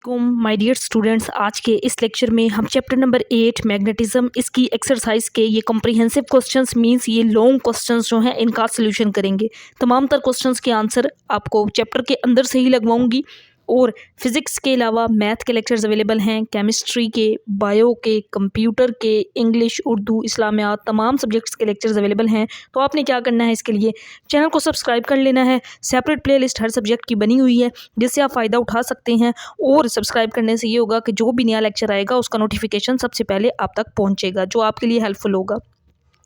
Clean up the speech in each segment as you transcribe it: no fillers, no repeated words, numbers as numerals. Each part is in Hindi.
माय डियर स्टूडेंट्स, आज के इस लेक्चर में हम चैप्टर नंबर 8 मैग्नेटिज्म इसकी एक्सरसाइज के ये कॉम्प्रिहेंसिव क्वेश्चंस मींस ये लॉन्ग क्वेश्चंस जो हैं इनका सॉल्यूशन करेंगे। तमाम तर क्वेश्चंस के आंसर आपको चैप्टर के अंदर से ही लगवाऊंगी और फिज़िक्स के अलावा मैथ के लेक्चर्स अवेलेबल हैं, केमिस्ट्री के, बायो के, कंप्यूटर के, इंग्लिश, उर्दू, इस्लामियात, तमाम सब्जेक्ट्स के लेक्चर्स अवेलेबल हैं। तो आपने क्या करना है, इसके लिए चैनल को सब्सक्राइब कर लेना है। सेपरेट प्लेलिस्ट हर सब्जेक्ट की बनी हुई है जिससे आप फ़ायदा उठा सकते हैं। और सब्सक्राइब करने से ये होगा कि जो भी नया लेक्चर आएगा उसका नोटिफिकेशन सबसे पहले आप तक पहुँचेगा, जो आपके लिए हेल्पफुल होगा।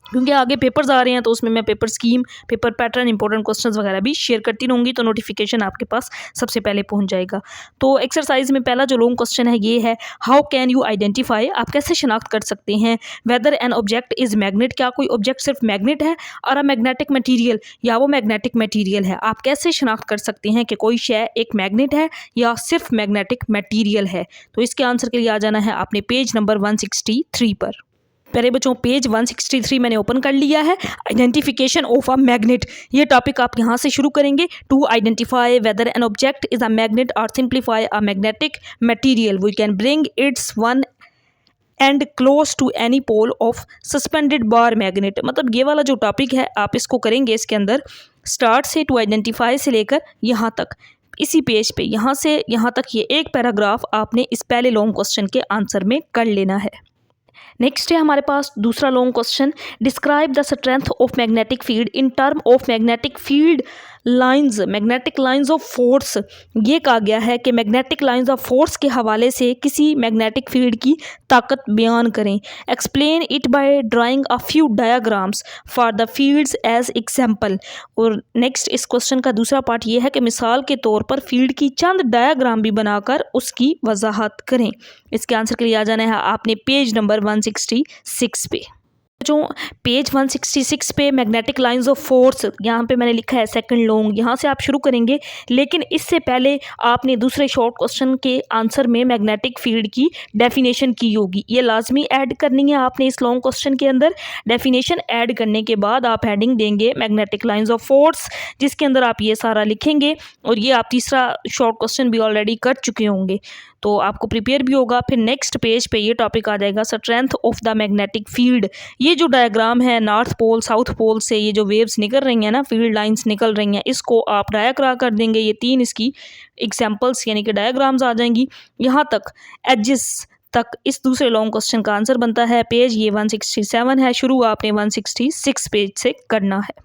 क्योंकि आगे पेपर्स आ रहे हैं तो उसमें मैं paper scheme, paper pattern, important questions वगैरह भी शेयर करती रहूँगी, तो नोटिफिकेशन आपके पास सबसे पहले पहुंच जाएगा। तो एक्सरसाइज में पहला जो लॉन्ग क्वेश्चन है ये है, हाउ कैन यू आइडेंटिफाई, आप कैसे शनाख्त कर सकते हैं, whether an object is magnet, क्या कोई ऑब्जेक्ट सिर्फ मैग्नेट है, और अ मैग्नेटिक मटीरियल, या वो मैग्नेटिक मटीरियल है। आप कैसे शनाख्त कर सकते हैं कि कोई शय एक मैग्नेट है या सिर्फ मैग्नेटिक मटीरियल है। तो इसके आंसर के लिए आ जाना है आपने पेज नंबर 163 पर। प्यारे बच्चों, पेज 163 मैंने ओपन कर लिया है। आइडेंटिफिकेशन ऑफ अ मैग्नेट, ये टॉपिक आप यहाँ से शुरू करेंगे। To identify whether an object is a magnet और simplify a magnetic material we can bring its one end close to any pole of suspended bar magnet. मतलब ये वाला जो टॉपिक है आप इसको करेंगे इसके अंदर स्टार्ट से टू आइडेंटिफाई से लेकर यहाँ तक, इसी पेज पे यहाँ से यहाँ तक ये एक पैराग्राफ आपने इस पहले लॉन्ग क्वेश्चन के आंसर में कर लेना है। नेक्स्ट है हमारे पास दूसरा long question, describe the strength of magnetic field in term of magnetic field lines, magnetic lines of force. ये कहा गया है कि मैग्नेटिक लाइंस ऑफ फोर्स के हवाले से किसी मैग्नेटिक फील्ड की ताकत बयान करें। Explain it by drawing a few diagrams for the fields as example. और नेक्स्ट इस क्वेश्चन का दूसरा पार्ट ये है कि मिसाल के तौर पर फील्ड की चंद डायाग्राम भी बनाकर उसकी वजाहत करें। इसके आंसर के लिए आ जाना है आपने पेज नंबर 166 पे। जो पेज 166 पे मैग्नेटिक लाइंस ऑफ फोर्स, यहाँ पे मैंने लिखा है सेकंड लॉन्ग, यहाँ से आप शुरू करेंगे। लेकिन इससे पहले आपने दूसरे शॉर्ट क्वेश्चन के आंसर में मैग्नेटिक फील्ड की डेफिनेशन की होगी, ये लाजमी ऐड करनी है आपने इस लॉन्ग क्वेश्चन के अंदर। डेफिनेशन ऐड करने के बाद आप हेडिंग देंगे मैग्नेटिक लाइंस ऑफ फोर्स, जिसके अंदर आप ये सारा लिखेंगे। और ये आप तीसरा शॉर्ट क्वेश्चन भी ऑलरेडी कर चुके होंगे तो आपको प्रिपेयर भी होगा। फिर नेक्स्ट पेज पे ये टॉपिक आ जाएगा, strength of the magnetic field. ये जो डायग्राम है नॉर्थ पोल साउथ पोल से ये जो वेव्स निकल रही हैं ना, फील्ड लाइंस निकल रही हैं, इसको आप डायग्राम कर देंगे। ये तीन इसकी एग्जाम्पल्स यानी कि डायग्राम्स आ जाएंगी। यहाँ तक एडजेस तक इस दूसरे लॉन्ग क्वेश्चन का आंसर बनता है। पेज ये 167 है, शुरू आपने 166 पेज से करना है।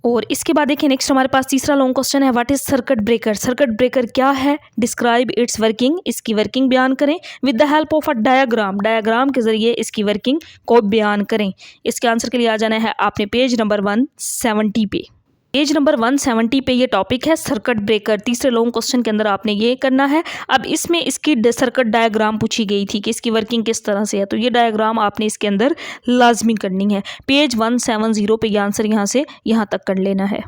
और इसके बाद देखिए नेक्स्ट हमारे पास तीसरा लॉन्ग क्वेश्चन है, what is circuit breaker. Circuit breaker क्या है, डिस्क्राइब इट्स वर्किंग, इसकी वर्किंग बयान करें with the help of a diagram, diagram के जरिए इसकी वर्किंग को बयान करें। इसके आंसर के लिए आ जाना है आपने पेज नंबर 170 पे। पेज नंबर 170 पे ये टॉपिक है सर्किट ब्रेकर। तीसरे लॉन्ग क्वेश्चन के अंदर आपने ये करना है। अब इसमें इसकी सर्किट डायग्राम पूछी गई थी कि इसकी वर्किंग किस तरह से है, तो ये डायग्राम आपने इसके अंदर लाजमी करनी है। पेज 170 पे ये आंसर यहाँ से यहाँ तक कर लेना है।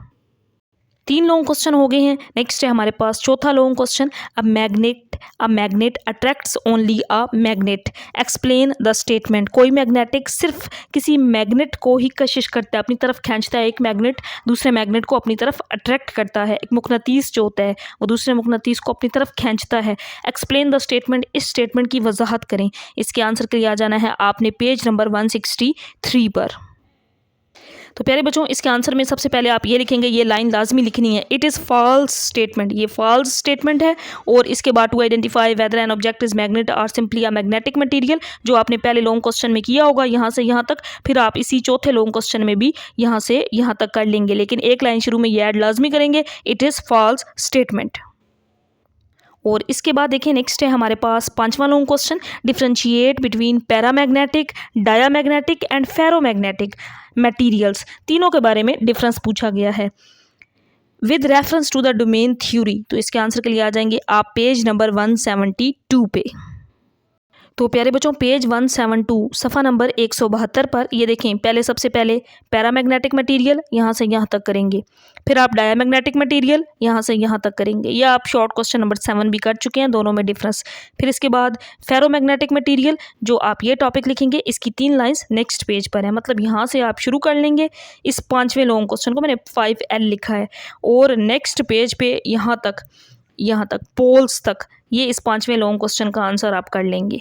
तीन लॉन्ग क्वेश्चन हो गए हैं। नेक्स्ट है हमारे पास चौथा long question, a magnet attracts only a magnet, explain the statement. कोई मैग्नेटिक सिर्फ किसी मैग्नेट को ही कशिश करता है, अपनी तरफ खींचता है। एक मैग्नेट दूसरे मैग्नेट को अपनी तरफ अट्रैक्ट करता है। एक मुकनातीस जो होता है वो दूसरे मुकनातीस को अपनी तरफ खींचता है। एक्सप्लेन द स्टेटमेंट, इस स्टेटमेंट की वजाहत करें। इसके आंसर के लिए आ जाना है आपने पेज नंबर 163 पर। तो प्यारे बच्चों, इसके आंसर में सबसे पहले आप ये लिखेंगे, ये लाइन लाजमी लिखनी है, इट इज़ फॉल्स स्टेटमेंट, ये फॉल्स स्टेटमेंट है। और इसके बाद to identify whether an object is magnet और सिंपली अ मैग्नेटिक मटीरियल, जो आपने पहले लॉन्ग क्वेश्चन में किया होगा यहाँ से यहाँ तक। फिर आप इसी चौथे लॉन्ग क्वेश्चन में भी यहाँ से यहाँ तक कर लेंगे, लेकिन एक लाइन शुरू में ये ऐड लाजमी करेंगे, इट इज़ फॉल्स स्टेटमेंट। और इसके बाद देखिए नेक्स्ट है हमारे पास पांचवा long question, differentiate between paramagnetic, diamagnetic and ferromagnetic materials. तीनों के बारे में डिफरेंस पूछा गया है with reference to the domain theory. तो इसके आंसर के लिए आ जाएंगे आप पेज नंबर 172 पे। तो प्यारे बच्चों, पेज 172 सफ़ा नंबर 172 पर ये देखें, पहले सबसे पहले पैरामैग्नेटिक मटेरियल यहाँ से यहाँ तक करेंगे। फिर आप डायामैग्नेटिक मटेरियल यहाँ से यहाँ तक करेंगे। यह आप शॉर्ट क्वेश्चन नंबर 7 भी कर चुके हैं, दोनों में डिफरेंस। फिर इसके बाद फेरोमैग्नेटिक मटेरियल, जो आप ये टॉपिक लिखेंगे, इसकी 3 लाइन्स नेक्स्ट पेज पर है। मतलब यहाँ से आप शुरू कर लेंगे। इस 5वें लॉन्ग क्वेश्चन को मैंने 5L लिखा है और नेक्स्ट पेज पे यहाँ तक यहाँ तक पोल्स तक, ये इस 5वें लॉन्ग क्वेश्चन का आंसर आप कर लेंगे।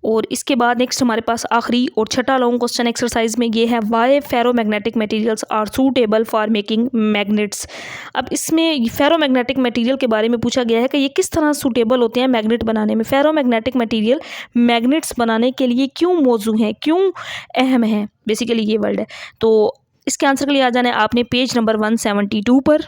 और इसके बाद नेक्स्ट हमारे पास आखिरी और छठा लॉन्ग क्वेश्चन एक्सरसाइज में ये है, why ferromagnetic materials are suitable for making magnets. अब इसमें फेरोमैग्नेटिक मटेरियल के बारे में पूछा गया है कि ये किस तरह सूटेबल होते हैं मैग्नेट बनाने में। फेरोमैग्नेटिक मटेरियल मैग्नेट्स बनाने के लिए क्यों मौजूद हैं, क्यों अहम है, बेसिकली ये वर्ड है। तो इसके आंसर के लिए आ जाना है आपने पेज नंबर 172 पर।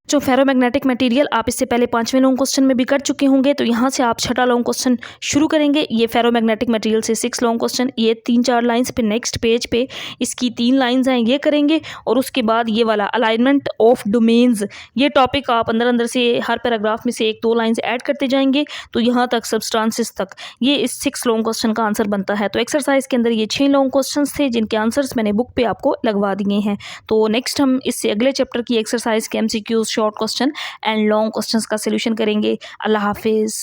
जो फेरोमैग्नेटिक मटेरियल आप इससे पहले 5वें लॉन्ग क्वेश्चन में भी कर चुके होंगे, तो यहाँ से आप छठा लॉन्ग क्वेश्चन शुरू करेंगे। ये फेरोमैग्नेटिक मटेरियल से 6 लॉन्ग क्वेश्चन, ये 3-4 लाइंस पे नेक्स्ट पेज पे इसकी 3 लाइंस हैं, ये करेंगे। और उसके बाद ये वाला अलाइनमेंट ऑफ डोमेन्स, ये टॉपिक आप अंदर से हर पैराग्राफ में से 1-2 लाइंस ऐड करते जाएंगे, तो यहाँ तक सब्सटेंसेस तक ये इस 6 लॉन्ग क्वेश्चन का आंसर बनता है। तो एक्सरसाइज के अंदर ये 6 लॉन्ग क्वेश्चन थे जिनके आंसर्स मैंने बुक पे आपको लगवा दिए हैं। तो नेक्स्ट हम इससे अगले चैप्टर की एक्सरसाइज के MCQs, short question and long questions का सॉल्यूशन करेंगे। अल्लाह हाफिज़।